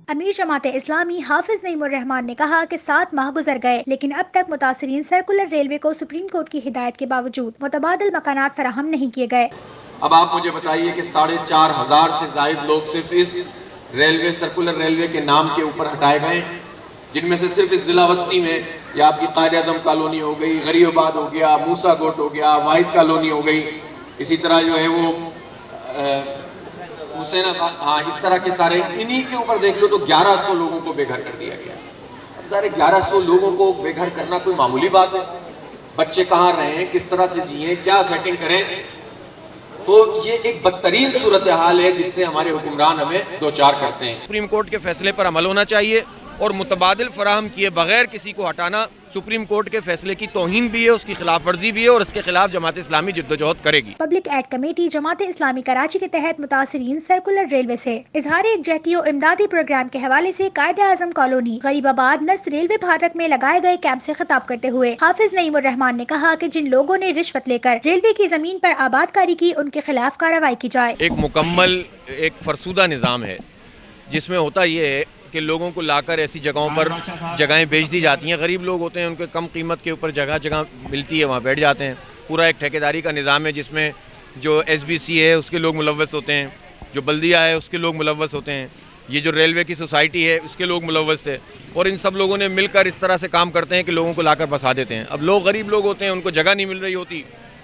امیر جماعت اسلامی حافظ نعیم الرحمان نے کہا کہ 7 ماہ گزر گئے لیکن اب تک متاثرین سرکولر ریلوے کو سپریم کورٹ کی ہدایت کے باوجود متبادل مکانات فراہم نہیں کیے گئے۔ اب آپ مجھے بتائیے کہ 4,500 سے زائد لوگ صرف اس ریلوے سرکولر ریلوے کے نام کے اوپر ہٹائے گئے، جن میں سے صرف اس ضلع وسطی میں یہ آپ کی قائد اعظم کالونی ہو گئی، غریب آباد ہو گیا، موسیٰ گوٹ ہو گیا، واحد کالونی ہو گئی، اسی طرح جو ہے وہ حسین اس طرح کے سارے، انہی کے اوپر دیکھ لو تو 1100 لوگوں کو بے گھر کر دیا گیا۔ اب سارے 1100 لوگوں کو بے گھر کرنا کوئی معمولی بات ہے؟ بچے کہاں رہیں، کس طرح سے جئیں، کیا سیٹنگ کریں؟ تو یہ ایک بدترین صورتحال ہے جس سے ہمارے حکمران ہمیں دوچار کرتے ہیں۔ سپریم کورٹ کے فیصلے پر عمل ہونا چاہیے اور متبادل فراہم کیے بغیر کسی کو ہٹانا سپریم کورٹ کے فیصلے کی توہین بھی ہے، اس کی خلاف ورزی بھی ہے اور اس کے خلاف جماعت اسلامی جدوجہد کرے گی۔ Public add committee Jamaat Islami Karachi کے تحت متاثرین سرکولر ریلوے سے اظہار یکجہتی و امدادی پروگرام کے حوالے سے قائد اعظم کالونی غریب آباد نصر ریلوے پھاٹک میں لگائے گئے کیمپ سے خطاب کرتے ہوئے حافظ نعیم الرحمان نے کہا کہ جن لوگوں نے رشوت لے کر ریلوے کی زمین پر آباد کاری کی ان کے خلاف کارروائی کی جائے۔ ایک مکمل ایک فرسودہ نظام ہے جس میں ہوتا یہ ہے کہ لوگوں کو لا کر ایسی جگہوں پر جگہیں بیچ دی جاتی ہیں، غریب لوگ ہوتے ہیں ان کے کم قیمت کے اوپر جگہ ملتی ہے وہاں بیٹھ جاتے ہیں۔ پورا ایک ٹھیکیداری کا نظام ہے جس میں جو ایس بی سی ہے اس کے لوگ ملوث ہوتے ہیں، جو بلدیہ ہے اس کے لوگ ملوث ہوتے ہیں، یہ جو ریلوے کی سوسائٹی ہے اس کے لوگ ملوث تھے، اور ان سب لوگوں نے مل کر اس طرح سے کام کرتے ہیں کہ لوگوں کو لا کر بسا دیتے ہیں۔ اب لوگ غریب لوگ ہوتے ہیں، ان کو جگہ نہیں مل رہی ہوتی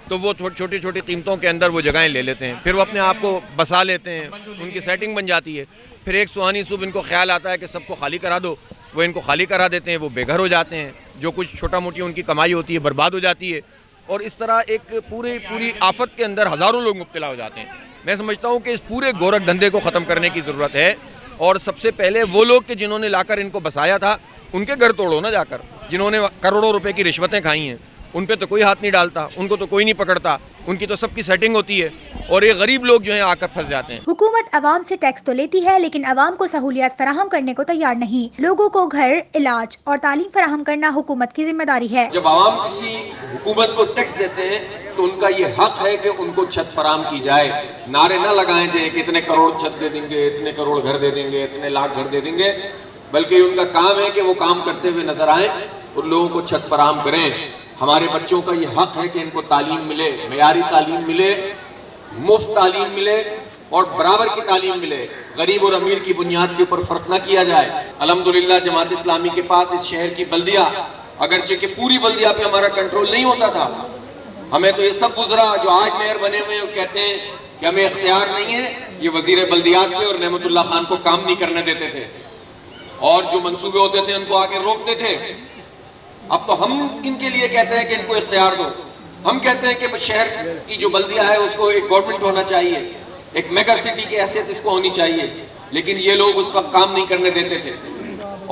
تو وہ چھوٹی چھوٹی قیمتوں کے اندر وہ جگہیں لے لیتے ہیں، پھر وہ اپنے آپ کو بسا لیتے ہیں، ان کی سیٹنگ بن جاتی ہے۔ پھر ایک سہانی صبح ان کو خیال آتا ہے کہ سب کو خالی کرا دو، وہ ان کو خالی کرا دیتے ہیں، وہ بے گھر ہو جاتے ہیں، جو کچھ چھوٹا موٹی ان کی کمائی ہوتی ہے برباد ہو جاتی ہے، اور اس طرح ایک پوری آفت کے اندر ہزاروں لوگ مبتلا ہو جاتے ہیں۔ میں سمجھتا ہوں کہ اس پورے گورکھ دھندے کو ختم کرنے کی ضرورت ہے، اور سب سے پہلے وہ لوگ کہ جنہوں نے لا کر ان کو بسایا تھا ان کے گھر توڑو نا جا کر، جنہوں نے کروڑوں روپے کی رشوتیں کھائی ہیں ان پہ تو کوئی ہاتھ نہیں ڈالتا، ان کو تو کوئی نہیں پکڑتا، ان کی تو سب کی سیٹنگ ہوتی ہے، اور یہ غریب لوگ جو ہیں آ کر پھنس جاتے ہیں۔ حکومت عوام سے ٹیکس تو لیتی ہے لیکن عوام کو سہولیات فراہم کرنے کو تیار نہیں۔ لوگوں کو گھر، علاج اور تعلیم فراہم کرنا حکومت کی ذمہ داری ہے۔ جب عوام کسی حکومت کو ٹیکس دیتے ہیں تو ان کا یہ حق ہے کہ ان کو چھت فراہم کی جائے، نعرے نہ لگائیں جائیں کہ اتنے کروڑ چھت دے دیں گے، اتنے کروڑ گھر دے دیں گے، اتنے لاکھ گھر دے دیں گے، بلکہ ان کا کام ہے کہ وہ کام کرتے ہوئے نظر آئیں اور لوگوں کو چھت فراہم کریں۔ ہمارے بچوں کا یہ حق ہے کہ ان کو تعلیم ملے، معیاری تعلیم ملے، مفت تعلیم ملے اور برابر کی تعلیم ملے، غریب اور امیر کی بنیاد کے اوپر فرق نہ کیا جائے۔ الحمدللہ جماعت اسلامی کے پاس اس شہر کی بلدیہ، اگرچہ کہ پوری بلدیہ پہ ہمارا کنٹرول نہیں ہوتا تھا، ہمیں تو یہ سب وزراء جو آج میئر بنے ہوئے ہیں کہتے ہیں کہ ہمیں اختیار نہیں ہے، یہ وزیر بلدیات تھے اور نعمت اللہ خان کو کام نہیں کرنے دیتے تھے، اور جو منصوبے ہوتے تھے ان کو آگے روکتے تھے۔ اب تو ہم ان کے لیے کہتے ہیں کہ ان کو اختیار دو، ہم کہتے ہیں کہ شہر کی جو بلدیہ ہے اس کو ایک گورنمنٹ ہونا چاہیے، ایک میگا سٹی کی حیثیت اس کو ہونی چاہیے، لیکن یہ لوگ اس وقت کام نہیں کرنے دیتے تھے،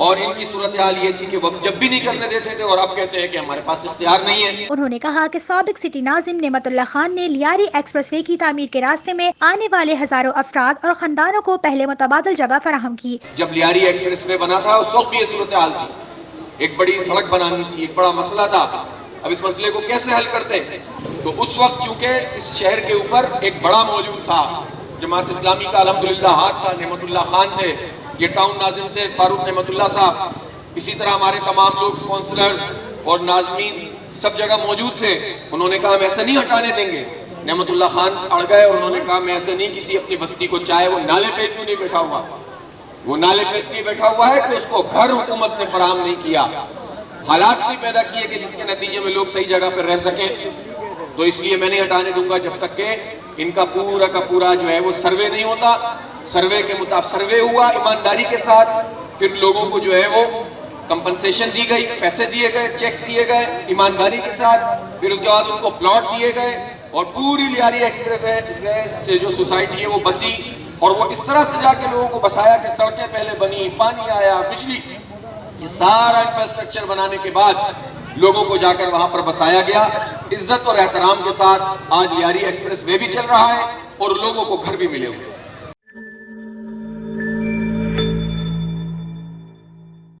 اور ان کی صورتحال یہ تھی کہ وہ جب بھی نہیں کرنے دیتے تھے اور اب کہتے ہیں کہ ہمارے پاس اختیار نہیں ہے۔ انہوں نے کہا کہ سابق سٹی ناظم نعمت اللہ خان نے لیاری ایکسپریس وے کی تعمیر کے راستے میں آنے والے ہزاروں افراد اور خاندانوں کو پہلے متبادل جگہ فراہم کی۔ جب لیاری ایکسپریس وے بنا تھا اس وقت بھی یہ صورتحال تھی، ایک بڑی سڑک بنانی تھی، ایک بڑا مسئلہ تھا، اب اس مسئلے کو کیسے حل کرتے ہیں؟ تو اس وقت چونکہ اس شہر کے اوپر ایک بڑا موجود تھا، جماعت اسلامی کا الحمدللہ ہاتھ تھا، نعمت اللہ خان تھے، یہ ٹاؤن ناظم تھے فاروق نعمت اللہ صاحب، اسی طرح ہمارے تمام لوگ کونسلرز اور ناظمین سب جگہ موجود تھے۔ انہوں نے کہا ہم ایسے نہیں ہٹانے دیں گے، نعمت اللہ خان اڑ گئے اور انہوں نے کہا میں ایسے نہیں کسی اپنی بستی کو، چاہے وہ نالے پہ کیوں نہیں بیٹھا ہوا، وہ نالے پہ اس لیے بیٹھا ہوا ہے کہ اس کو گھر حکومت نے فراہم نہیں کیا، حالات نہیں پیدا کیے کہ جس کے نتیجے میں لوگ صحیح جگہ پر رہ سکیں، تو اس لیے میں نہیں ہٹانے دوں گا جب تک کہ ان کا پورا کا پورا جو ہے وہ سروے نہیں ہوتا۔ سروے کے مطابق سروے ہوا ایمانداری کے ساتھ، پھر لوگوں کو جو ہے وہ کمپنسیشن دی گئی، پیسے دیے گئے، چیکس دیے گئے ایمانداری کے ساتھ، پھر اس کے بعد ان کو پلاٹ دیے گئے، اور پوری لیاری ایکسپریس سے جو سوسائٹی ہے وہ بسی، اور وہ اس طرح سے جا کے لوگوں کو بسایا کہ سڑکیں پہلے بنی، پانی آیا، بجلی، یہ سارا انفراسٹرکچر بنانے کے بعد لوگوں کو جا کر وہاں پر بسایا گیا۔ عزت اور احترام کے ساتھ آج لیاری ایکسپریس وے بھی چل رہا ہے اور لوگوں کو گھر بھی ملے ہوئے۔